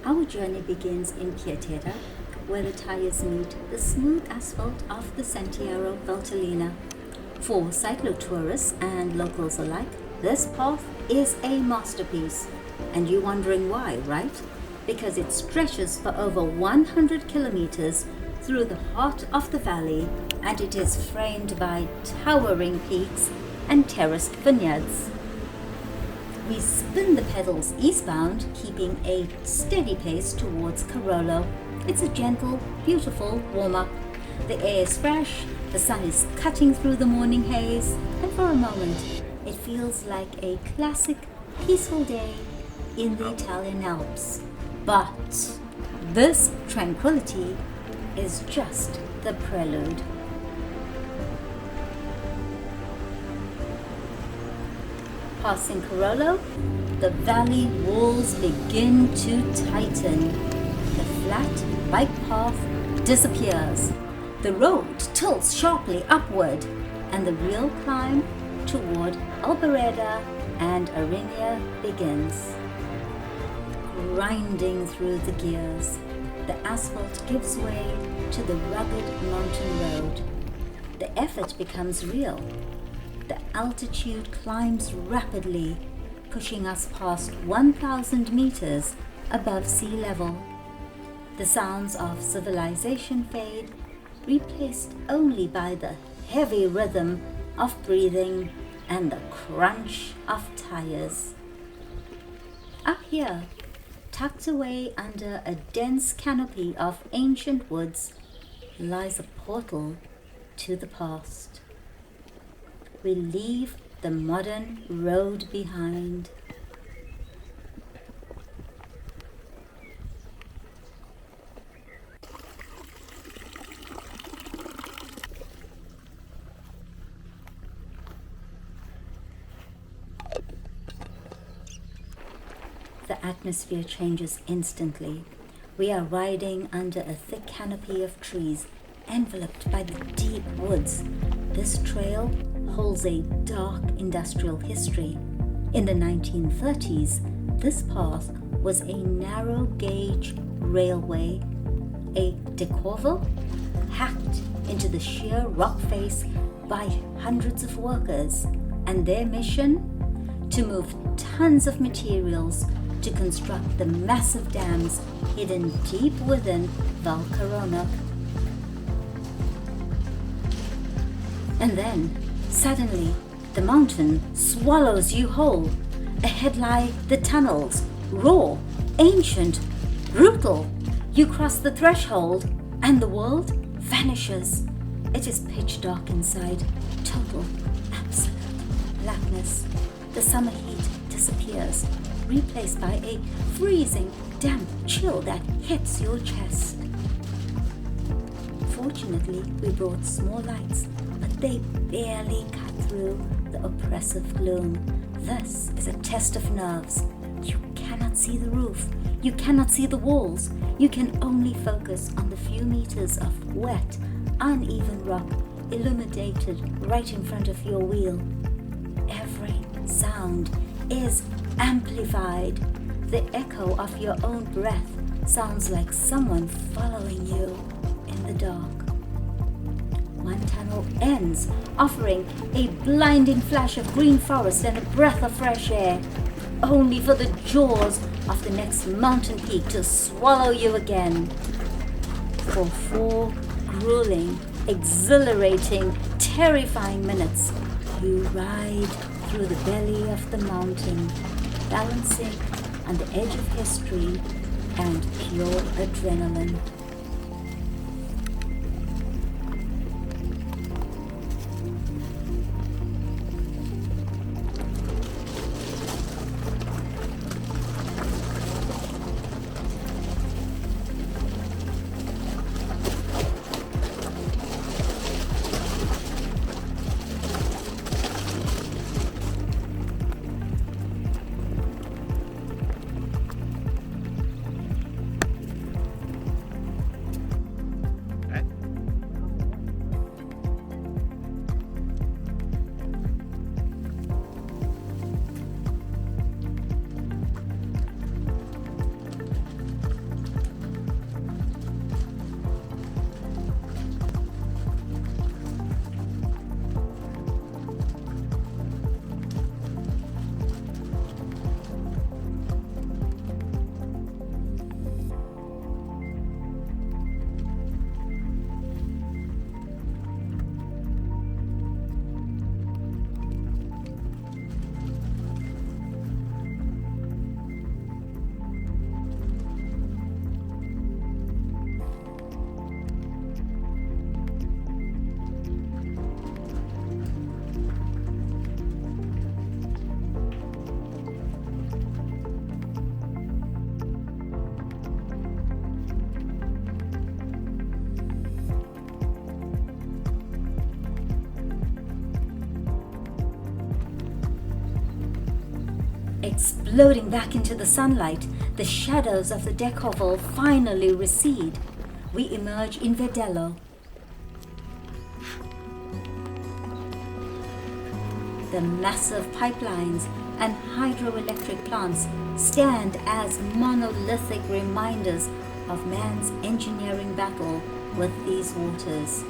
Our journey begins in Piateda, where the tires meet the smooth asphalt of the Sentiero Valtellina. For cyclotourists and locals alike, this path is a masterpiece. And you're wondering why, right? Because it stretches for over 100 kilometers through the heart of the valley, and it is framed by towering peaks and terraced vineyards. We spin the pedals eastbound, keeping a steady pace towards Caronno. It's a gentle, beautiful warm-up. The air is fresh, the sun is cutting through the morning haze, and for a moment, it feels like a classic, peaceful day in the Italian Alps. But this tranquility is just the prelude. Passing Caronno, the valley walls begin to tighten. The flat bike path disappears. The road tilts sharply upward, and the real climb toward Alpine and Arigna begins. Grinding through the gears, the asphalt gives way to the rugged mountain road. The effort becomes real. The altitude climbs rapidly, pushing us past 1,000 meters above sea level. The sounds of civilization fade, replaced only by the heavy rhythm of breathing and the crunch of tires. Up here, tucked away under a dense canopy of ancient woods, lies a portal to the past. We leave the modern road behind. The atmosphere changes instantly. We are riding under a thick canopy of trees, enveloped by the deep woods. This trail holds a dark industrial history. In the 1930s, this path was a narrow gauge railway, a Decauville, hacked into the sheer rock face by hundreds of workers, and their mission? To move tons of materials to construct the massive dams hidden deep within Val Caronno. And then, suddenly, the mountain swallows you whole. Ahead lie the tunnels, raw, ancient, brutal. You cross the threshold, and the world vanishes. It is pitch dark inside, total, absolute blackness. The summer heat disappears, replaced by a freezing, damp chill that hits your chest. Fortunately, we brought small lights, but they barely cut through the oppressive gloom. This is a test of nerves. You cannot see the roof. You cannot see the walls. You can only focus on the few meters of wet, uneven rock illuminated right in front of your wheel. Every sound is amplified. The echo of your own breath sounds like someone following you in the dark. One tunnel ends, offering a blinding flash of green forest and a breath of fresh air, only for the jaws of the next mountain peak to swallow you again. For 4 grueling, exhilarating, terrifying minutes, you ride through the belly of the mountain, balancing on the edge of history and pure adrenaline. Exploding back into the sunlight, the shadows of the Decauville finally recede. We emerge in Vedello. The massive pipelines and hydroelectric plants stand as monolithic reminders of man's engineering battle with these waters.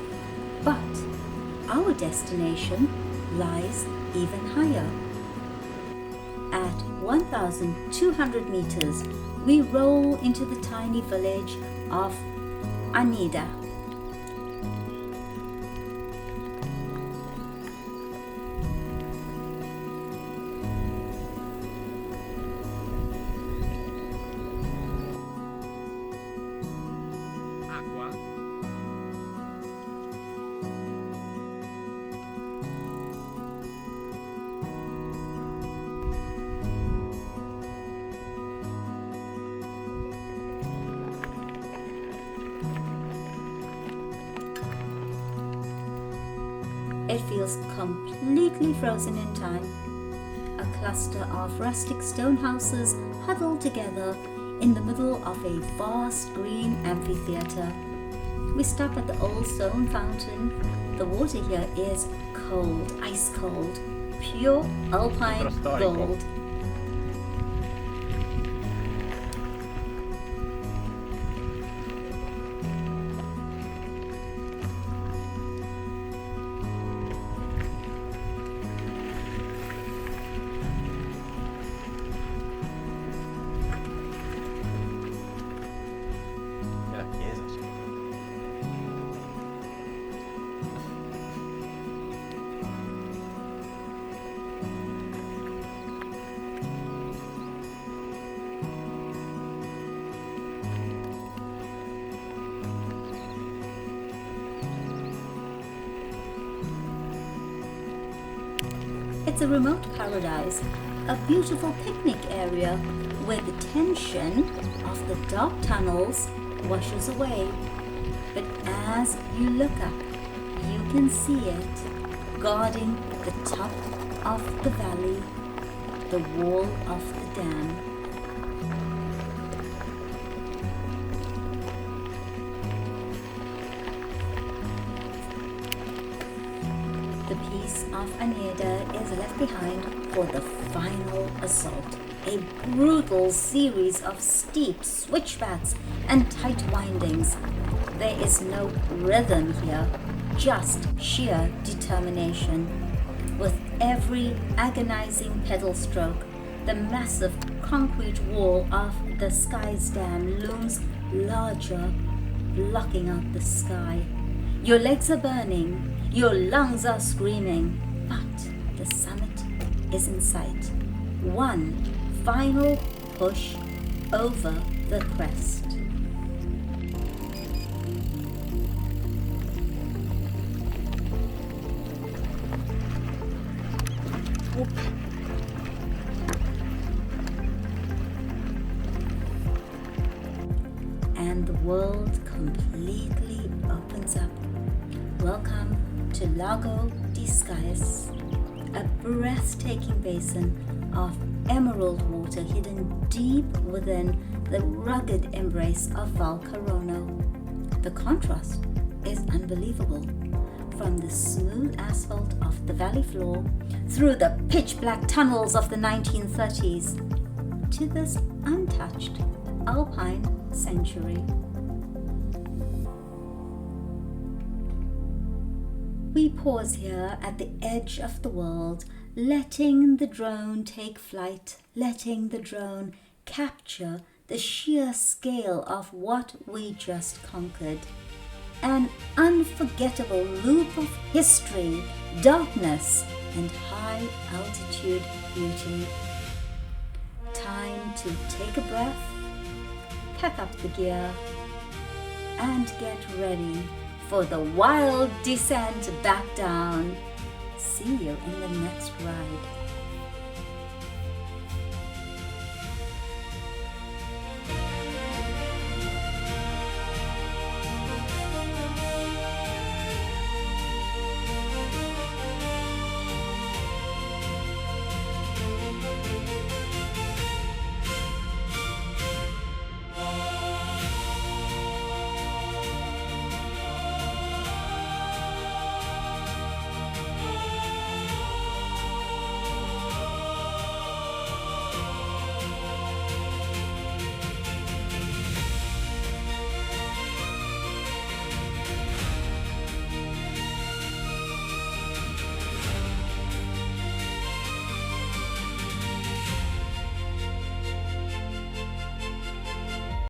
But our destination lies even higher. At 1,200 meters, we roll into the tiny village of Agneda. It feels completely frozen in time. A cluster of rustic stone houses huddled together in the middle of a vast green amphitheater. We stop at the old stone fountain. The water here is cold, ice cold, pure Alpine gold. It's a remote paradise, a beautiful picnic area where the tension of the dark tunnels washes away. But as you look up, you can see it guarding the top of the valley, the wall of the dam. The piece of Agneda is left behind for the final assault, a brutal series of steep switchbacks and tight windings. There is no rhythm here, just sheer determination. With every agonizing pedal stroke, the massive concrete wall of the Scais Dam looms larger, blocking out the sky. Your legs are burning, your lungs are screaming, but the summit is in sight. One final push over the crest. And the world completely opens up. Welcome to Lago di Scais, a breathtaking basin of emerald water hidden deep within the rugged embrace of Val Caronno. The contrast is unbelievable. From the smooth asphalt of the valley floor, through the pitch-black tunnels of the 1930s, to this untouched Alpine sanctuary. We pause here at the edge of the world, letting the drone take flight, letting the drone capture the sheer scale of what we just conquered. An unforgettable loop of history, darkness, and high altitude beauty. Time to take a breath, pack up the gear, and get ready for the wild descent back down. See you in the next ride.